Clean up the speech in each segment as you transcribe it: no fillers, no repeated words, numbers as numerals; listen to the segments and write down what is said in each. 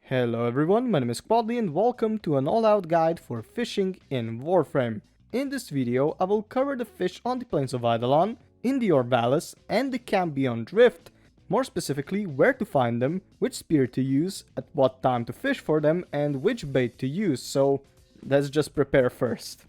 Hello everyone, my name is Quadly and welcome to an all-out guide for fishing in Warframe. In this video, I will cover the fish on the Plains of Eidolon, in the Orb Vallis and the Cambion drift, more specifically where to find them, which spear to use, at what time to fish for them and which bait to use, so let's just prepare first.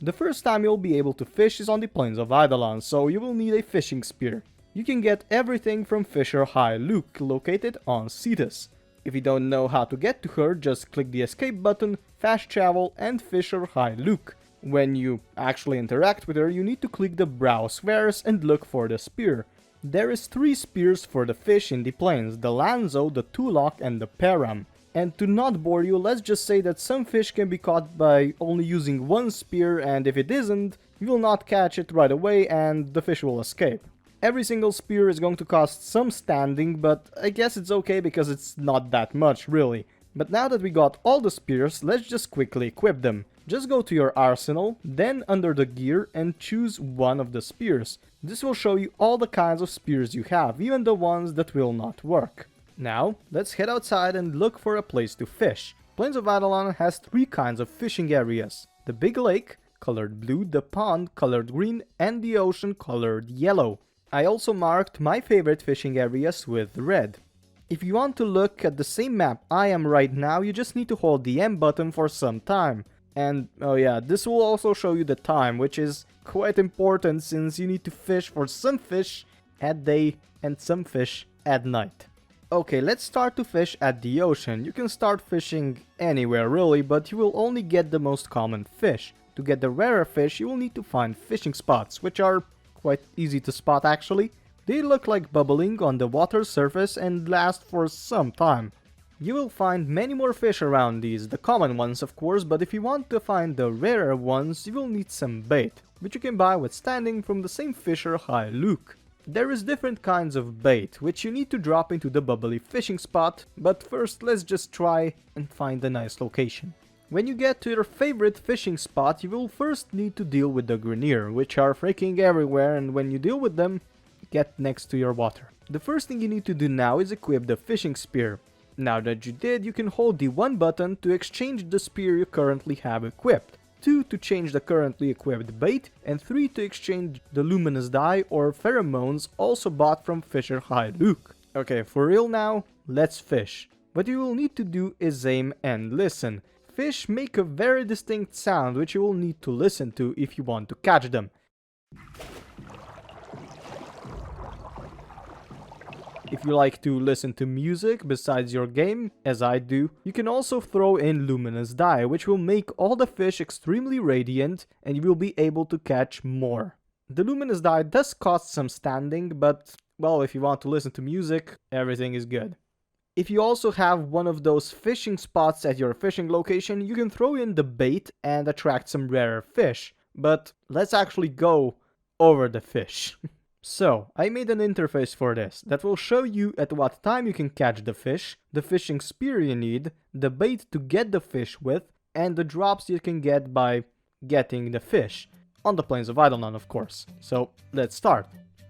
The first time you'll be able to fish is on the Plains of Eidolon, so you will need a fishing spear. You can get everything from Fisher High Luke, located on Cetus. If you don't know how to get to her, just click the escape button, fast travel and Fisher High Luke. When you actually interact with her, you need to click the browse wares and look for the spear. There is 3 spears for the fish in the plains, the Lanzo, the Tulok and the Param. And to not bore you, let's just say that some fish can be caught by only using one spear, and if it isn't, you will not catch it right away and the fish will escape. Every single spear is going to cost some standing, but I guess it's okay because it's not that much, really. But now that we got all the spears, let's just quickly equip them. Just go to your arsenal, then under the gear and choose one of the spears. This will show you all the kinds of spears you have, even the ones that will not work. Now, let's head outside and look for a place to fish. Plains of Eidolon has 3 kinds of fishing areas. The big lake, colored blue, the pond, colored green, and the ocean, colored yellow. I also marked my favorite fishing areas with red. If you want to look at the same map I am right now, you just need to hold the M button for some time. And oh yeah, this will also show you the time, which is quite important since you need to fish for some fish at day and some fish at night. Okay, let's start to fish at the ocean. You can start fishing anywhere really, but you will only get the most common fish. To get the rarer fish, you will need to find fishing spots, which are quite easy to spot actually. They look like bubbling on the water surface and last for some time. You will find many more fish around these, the common ones of course, but if you want to find the rarer ones, you will need some bait, which you can buy with standing from the same Fisher High Luke. There is different kinds of bait, which you need to drop into the bubbly fishing spot, but first let's just try and find a nice location. When you get to your favorite fishing spot, you will first need to deal with the Grenier, which are freaking everywhere, and when you deal with them, get next to your water. The first thing you need to do now is equip the fishing spear. Now that you did, you can hold the 1 button to exchange the spear you currently have equipped, 2 to change the currently equipped bait, and 3 to exchange the luminous dye or pheromones also bought from Fisher High Luke. Okay, for real now, let's fish. What you will need to do is aim and listen. Fish make a very distinct sound which you will need to listen to if you want to catch them. If you like to listen to music besides your game, as I do, you can also throw in luminous dye, which will make all the fish extremely radiant and you will be able to catch more. The luminous dye does cost some standing, but well, if you want to listen to music, everything is good. If you also have one of those fishing spots at your fishing location, you can throw in the bait and attract some rarer fish. But let's actually go over the fish. So, I made an interface for this that will show you at what time you can catch the fish, the fishing spear you need, the bait to get the fish with, and the drops you can get by getting the fish. On the Plains of Eidolon, of course. So, let's start.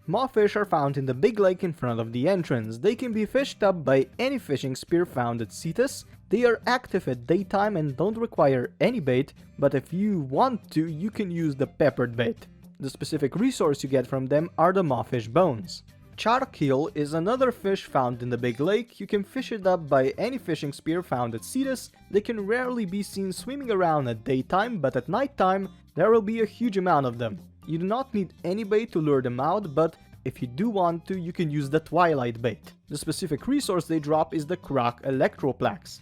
Mawfish are found in the big lake in front of the entrance. They can be fished up by any fishing spear found at Cetus. They are active at daytime and don't require any bait, but if you want to, you can use the peppered bait. The specific resource you get from them are the mawfish bones. Charkeel is another fish found in the big lake. You can fish it up by any fishing spear found at Cetus. They can rarely be seen swimming around at daytime, but at nighttime there will be a huge amount of them. You do not need any bait to lure them out, but if you do want to, you can use the twilight bait. The specific resource they drop is the Croc electroplax.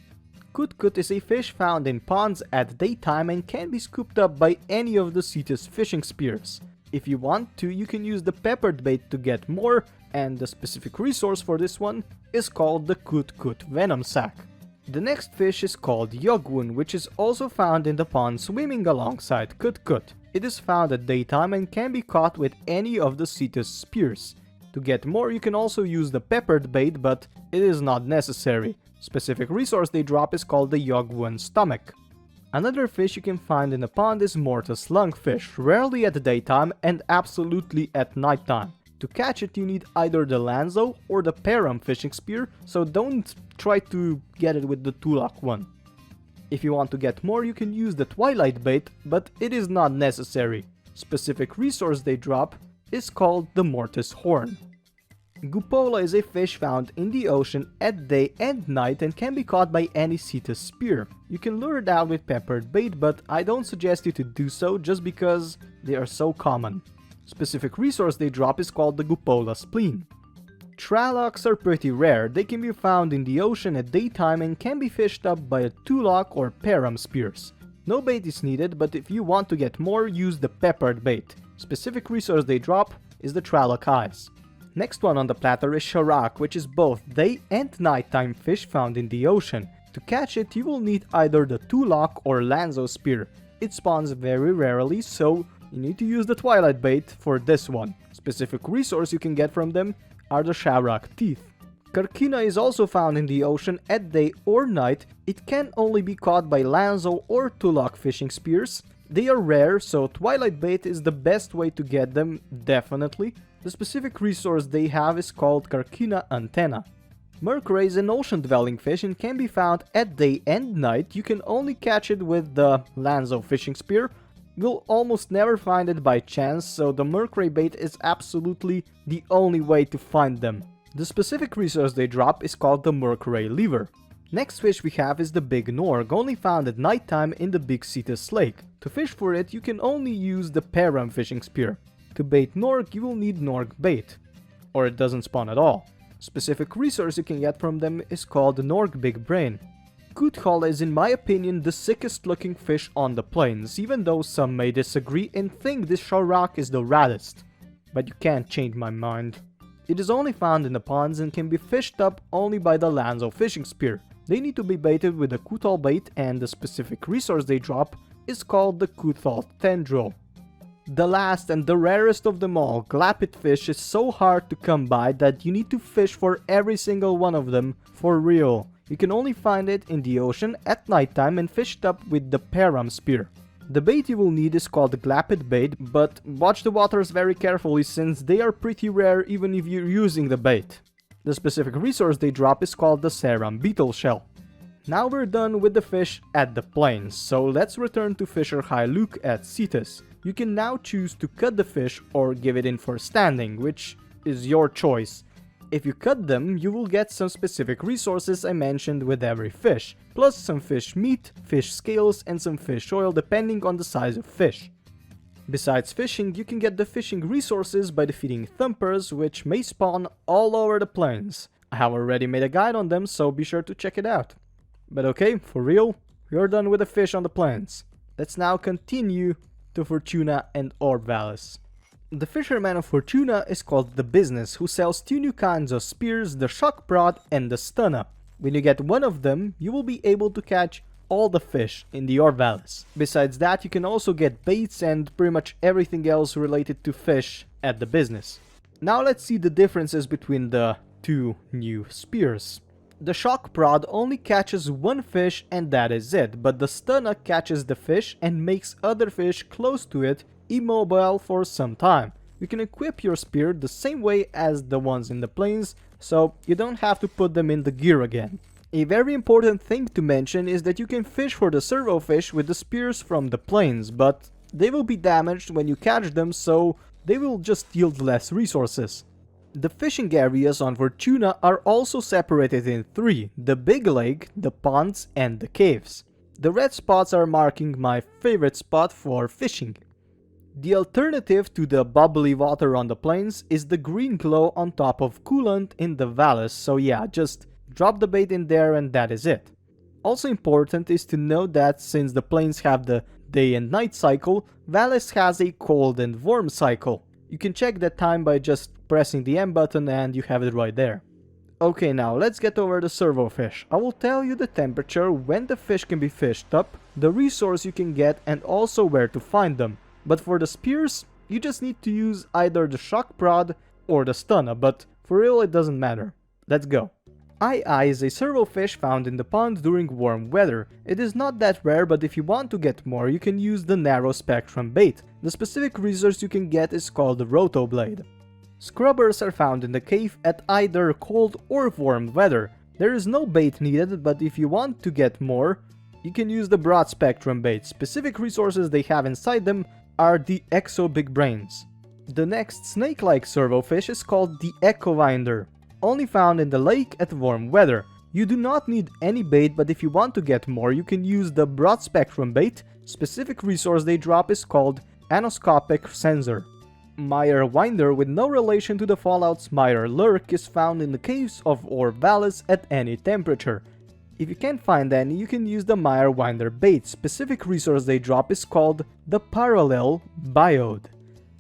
Kutkut is a fish found in ponds at daytime and can be scooped up by any of the Cetus fishing spears. If you want to, you can use the peppered bait to get more, and the specific resource for this one is called the Kutkut venom sac. The next fish is called Yogwun, which is also found in the pond swimming alongside Kutkut. It is found at daytime and can be caught with any of the Cetus spears. To get more, you can also use the peppered bait, but it is not necessary. Specific resource they drop is called the Yogwun stomach. Another fish you can find in the pond is Mortis lungfish, rarely at the daytime and absolutely at nighttime. To catch it you need either the Lanzo or the Param fishing spear, so don't try to get it with the two-lock one. If you want to get more you can use the Twilight bait, but it is not necessary. Specific resource they drop is called the Mortis Horn. Gupola is a fish found in the ocean at day and night and can be caught by any Cetus spear. You can lure it out with peppered bait, but I don't suggest you to do so just because they are so common. Specific resource they drop is called the Gupola Spleen. Tralocks are pretty rare. They can be found in the ocean at daytime and can be fished up by a two-lock or Param spears. No bait is needed, but if you want to get more, use the peppered bait. Specific resource they drop is the Traloc Eyes. Next one on the platter is Sharak, which is both day and nighttime fish found in the ocean. To catch it you will need either the two-lock or Lanzo spear. It spawns very rarely, so you need to use the Twilight bait for this one. Specific resource you can get from them are the Sharak teeth. Carcina is also found in the ocean at day or night. It can only be caught by Lanzo or two-lock fishing spears. They are rare, so Twilight bait is the best way to get them, definitely. The specific resource they have is called Carcina Antenna. Mercury is an ocean-dwelling fish and can be found at day and night. You can only catch it with the Lanzo fishing spear. You'll almost never find it by chance, so the Mercury bait is absolutely the only way to find them. The specific resource they drop is called the Mercury Lever. Next fish we have is the Big Norg, only found at nighttime in the Big Cetus Lake. To fish for it you can only use the Param fishing spear. To bait Norg you will need Norg bait, or it doesn't spawn at all. Specific resource you can get from them is called the Norg Big Brain. Kuthal is in my opinion the sickest looking fish on the plains, even though some may disagree and think this Sharak is the raddest. But you can't change my mind. It is only found in the ponds and can be fished up only by the Lanzo fishing spear. They need to be baited with the Kuthal bait, and the specific resource they drop is called the Kuthal Tendril. The last and the rarest of them all, Glapit fish, is so hard to come by that you need to fish for every single one of them for real. You can only find it in the ocean at nighttime and fished up with the Param spear. The bait you will need is called the Glapit bait, but watch the waters very carefully since they are pretty rare even if you're using the bait. The specific resource they drop is called the Seram Beetle Shell. Now we're done with the fish at the plains, so let's return to Fisher High Luke at Cetus. You can now choose to cut the fish or give it in for standing, which is your choice. If you cut them, you will get some specific resources I mentioned with every fish, plus some fish meat, fish scales and some fish oil depending on the size of fish. Besides fishing, you can get the fishing resources by defeating thumpers, which may spawn all over the plains. I have already made a guide on them, so be sure to check it out. But okay, for real, we're done with the fish on the plains. Let's now continue to Fortuna and Orb Vallis. The fisherman of Fortuna is called the Business, who sells two new kinds of spears, the Shock Prod and the Stunner. When you get one of them, you will be able to catch all the fish in the Orb Vallis. Besides that, you can also get baits and pretty much everything else related to fish at the Business. Now let's see the differences between the two new spears. The Shock Prod only catches one fish and that is it, but the Stunner catches the fish and makes other fish close to it immobile for some time. You can equip your spear the same way as the ones in the plains, so you don't have to put them in the gear again. A very important thing to mention is that you can fish for the servo fish with the spears from the plains, but they will be damaged when you catch them, so they will just yield less resources. The fishing areas on Fortuna are also separated in three: the Big Lake, the ponds and the caves. The red spots are marking my favorite spot for fishing. The alternative to the bubbly water on the plains is the green glow on top of coolant in the valleys, so yeah, just drop the bait in there and that is it. Also important is to note that since the plains have the day and night cycle, Vallis has a cold and warm cycle. You can check that time by just pressing the M button and you have it right there. Okay, now let's get over the servo fish. I will tell you the temperature, when the fish can be fished up, the resource you can get and also where to find them. But for the spears, you just need to use either the Shock Prod or the Stunner, but for real it doesn't matter. Let's go. Ai is a servo fish found in the pond during warm weather. It is not that rare, but if you want to get more, you can use the narrow spectrum bait. The specific resource you can get is called the Roto Blade. Scrubbers are found in the cave at either cold or warm weather. There is no bait needed, but if you want to get more, you can use the broad spectrum bait. Specific resources they have inside them are the Exo Big Brains. The next snake-like servofish is called the Echo Winder, only found in the lake at warm weather. You do not need any bait, but if you want to get more, you can use the broad spectrum bait. Specific resource they drop is called Anoscopic Sensor. Mire Winder, with no relation to the Fallout's Mire Lurk, is found in the caves of Orb Vallis at any temperature. If you can't find any, you can use the Mire Winder bait. Specific resource they drop is called the Parallel Biode.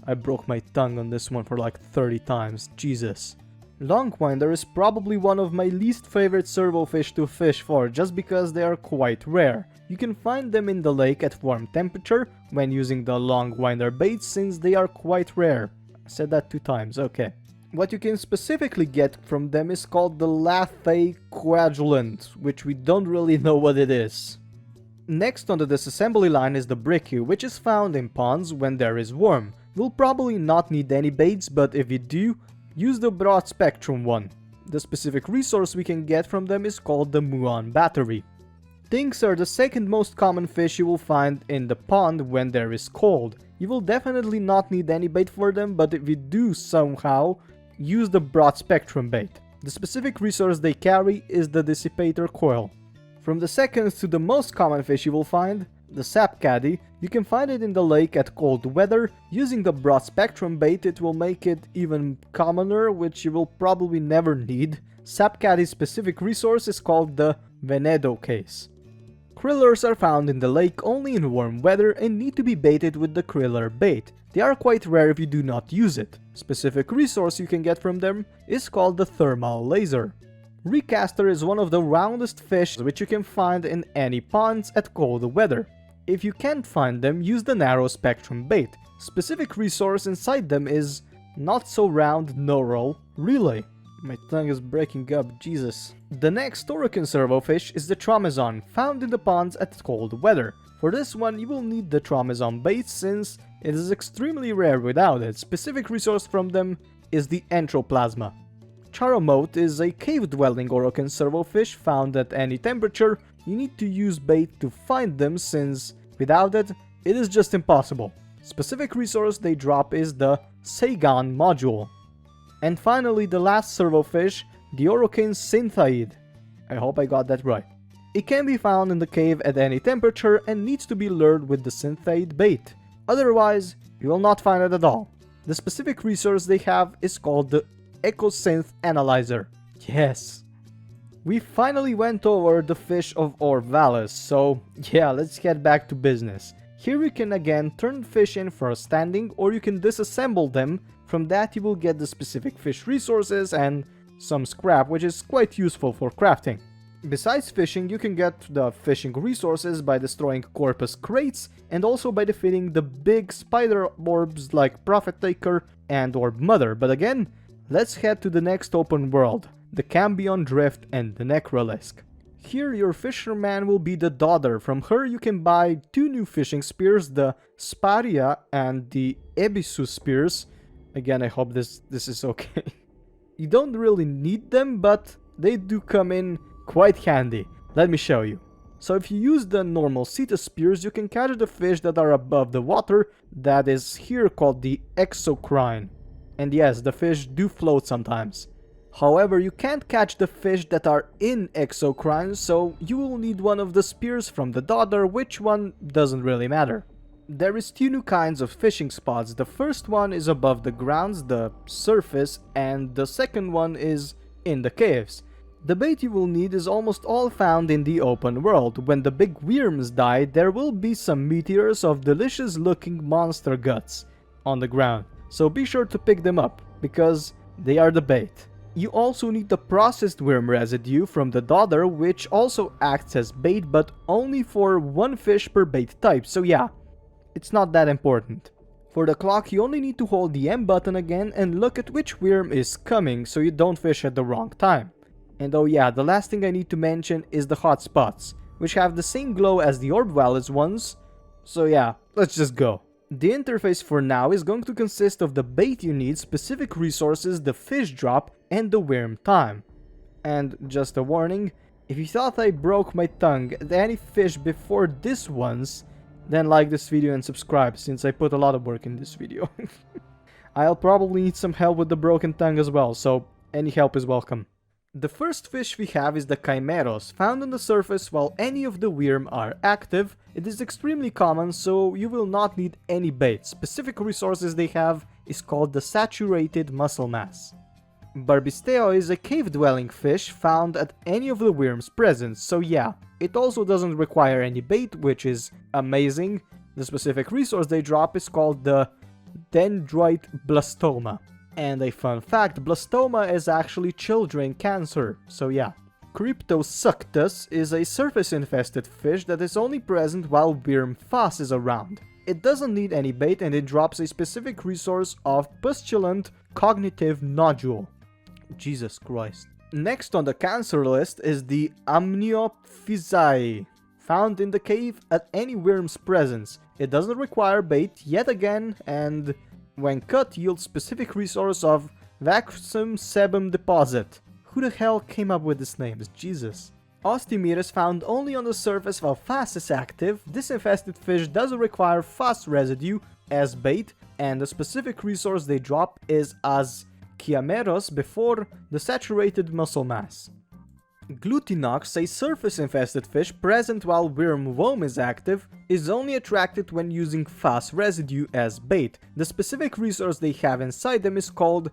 I broke my tongue on this one for like 30 times, Jesus. Longwinder is probably one of my least favorite servofish to fish for, just because they are quite rare. You can find them in the lake at warm temperature when using the Longwinder bait, since they are quite rare. I said that 2 times, okay. What you can specifically get from them is called the Lathei Coagulant, which we don't really know what it is. Next on the disassembly line is the Bricku, which is found in ponds when there is warm. You'll probably not need any baits, but if you do, use the broad spectrum one. The specific resource we can get from them is called the Muon Battery. Tinks are the second most common fish you will find in the pond when there is cold. You will definitely not need any bait for them, but if you do somehow, use the broad spectrum bait. The specific resource they carry is the Dissipator Coil. From the second to the most common fish you will find, the Sap Caddy, you can find it in the lake at cold weather. Using the broad spectrum bait, it will make it even commoner, which you will probably never need. Sap Caddy's specific resource is called the Venedo Case. Krillers are found in the lake only in warm weather and need to be baited with the Kriller bait. They are quite rare if you do not use it. Specific resource you can get from them is called the Thermal Laser. Recaster is one of the roundest fish which you can find in any ponds at cold weather. If you can't find them, use the narrow spectrum bait. Specific resource inside them is not so round Neural Relay. My tongue is breaking up, Jesus. The next Orokin servofish is the Tromezon, found in the ponds at cold weather. For this one you will need the Tromezon bait since it is extremely rare without it. Specific resource from them is the Entroplasma. Charomote is a cave-dwelling Orokin servofish found at any temperature. You need to use bait to find them since without it, it is just impossible. Specific resource they drop is the Seigan module. And finally the last servofish, the Orokin Synthaid. I hope I got that right. It can be found in the cave at any temperature and needs to be lured with the Synthaid bait. Otherwise, you will not find it at all. The specific resource they have is called the Ecosynth Analyzer. Yes! We finally went over the fish of Orb Vallis, so yeah, let's get back to business. Here you can again turn fish in for a standing, or you can disassemble them. From that you will get the specific fish resources and some scrap, which is quite useful for crafting. Besides fishing, you can get the fishing resources by destroying Corpus crates and also by defeating the big spider orbs like Prophet Taker and Orb Mother. But again, let's head to the next open world, the Cambion Drift and the Necrolisk. Here your fisherman will be the daughter. From her you can buy 2 new fishing spears, the Sparia and the Ebisu spears. Again, I hope this is okay. You don't really need them, but they do come in quite handy. Let me show you. So if you use the normal Cetus spears, you can catch the fish that are above the water, that is here called the Exocrine. And yes, the fish do float sometimes. However, you can't catch the fish that are in Exocrine, so you will need one of the spears from the daughter, which one doesn't really matter. There is 2 new kinds of fishing spots. The first one is above the grounds, the surface, and the second one is in the caves. The bait you will need is almost all found in the open world. When the big worms die, there will be some meteors of delicious looking monster guts on the ground. So be sure to pick them up, because they are the bait. You also need the processed worm residue from the daughter, which also acts as bait, but only for 1 fish per bait type, so yeah, it's not that important. For the clock, you only need to hold the M button again and look at which worm is coming, so you don't fish at the wrong time. And oh yeah, the last thing I need to mention is the hot spots, which have the same glow as the Orb Vallis ones, so yeah, let's just go. The interface for now is going to consist of the bait you need, specific resources, the fish drop, and the worm time. And just a warning, if you thought I broke my tongue at any fish before this one's, then like this video and subscribe, since I put a lot of work in this video. I'll probably need some help with the broken tongue as well, so any help is welcome. The first fish we have is the Chimeros, found on the surface while any of the worm are active. It is extremely common, so you will not need any bait. Specific resources they have is called the saturated muscle mass. Barbisteo is a cave-dwelling fish found at any of the worm's presence, so yeah, it also doesn't require any bait, which is amazing. The specific resource they drop is called the dendrite blastoma. And a fun fact, blastoma is actually children cancer, so yeah. Cryptosuctus is a surface-infested fish that is only present while worm Fass is around. It doesn't need any bait and it drops a specific resource of pustulant cognitive nodule. Jesus Christ. Next on the cancer list is the Amniophysae, found in the cave at any worm's presence. It doesn't require bait yet again, and when cut yields specific resource of vacuum sebum deposit. Who the hell came up with this name? Jesus. Ostimir is found only on the surface while Fass is active. This infested fish doesn't require Fass residue as bait, and the specific resource they drop is as Chimeros before the saturated muscle mass. Glutinox, a surface-infested fish present while worm Worm is active, is only attracted when using Fass residue as bait. The specific resource they have inside them is called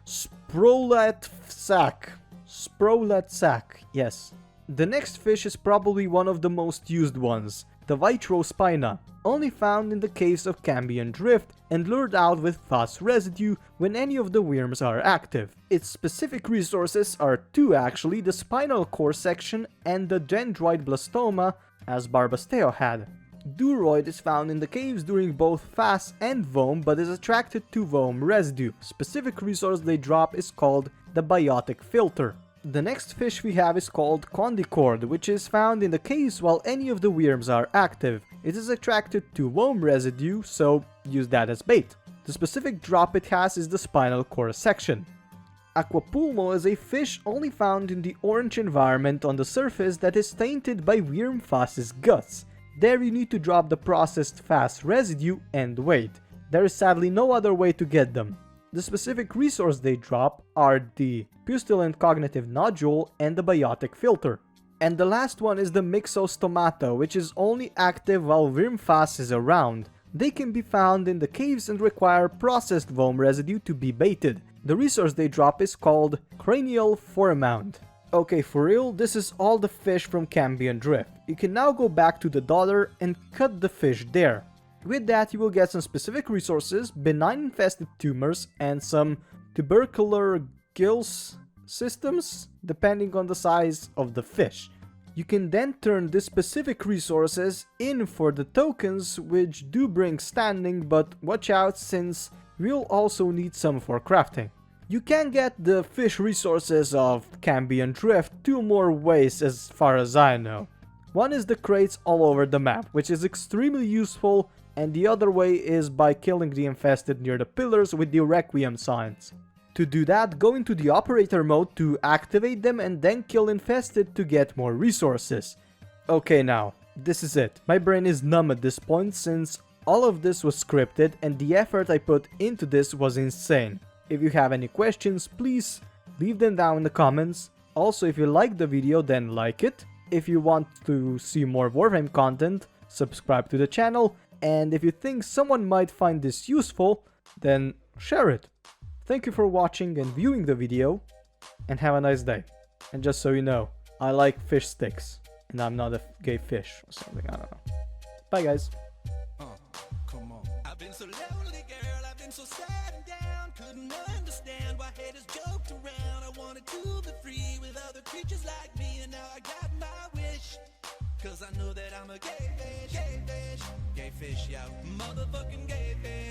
Sprolet sac. Sprolet sac, yes. The next fish is probably one of the most used ones, the Vitrospina, only found in the caves of Cambion Drift and lured out with Fass residue when any of the worms are active. Its specific resources are two actually, the spinal core section and the dendrite blastoma, as Barbasteo had. Duroid is found in the caves during both Fass and Voam, but is attracted to Voam residue. Specific resource they drop is called the biotic filter. The next fish we have is called Condicord, which is found in the caves while any of the worms are active. It is attracted to Voam residue, so use that as bait. The specific drop it has is the spinal core section. Aquapulmo is a fish only found in the orange environment on the surface that is tainted by worm Fass's guts. There you need to drop the processed Fass residue and wait. There is sadly no other way to get them. The specific resource they drop are the pustulant cognitive nodule and the biotic filter. And the last one is the Myxostomata, which is only active while worm Fass is around. They can be found in the caves and require processed Voam residue to be baited. The resource they drop is called cranial foremount. Okay, for real, this is all the fish from Cambion Drift. You can now go back to the dollar and cut the fish there. With that, you will get some specific resources, benign infested tumors, and some tubercular gills systems, depending on the size of the fish. You can then turn these specific resources in for the tokens, which do bring standing, but watch out since we'll also need some for crafting. You can get the fish resources of Cambion Drift two more ways as far as I know. One is the crates all over the map, which is extremely useful, and the other way is by killing the infested near the pillars with the Requiem signs. To do that, go into the operator mode to activate them and then kill infested to get more resources. Okay, now, this is it. My brain is numb at this point since all of this was scripted and the effort I put into this was insane. If you have any questions, please leave them down in the comments. Also, if you liked the video, then like it. If you want to see more Warframe content, subscribe to the channel. And if you think someone might find this useful, then share it. Thank you for watching and viewing the video, and have a nice day. And just so you know, I like fish sticks, and I'm not a gay fish or something, I don't know. Bye guys. Come on. I've been so lonely, girl, I've been so sad and down. Couldn't understand why haters joked around. I wanted to be free with other creatures like me, and now I got my wish. Cause I know that I'm a gay fish, yo. Motherfucking gay fish.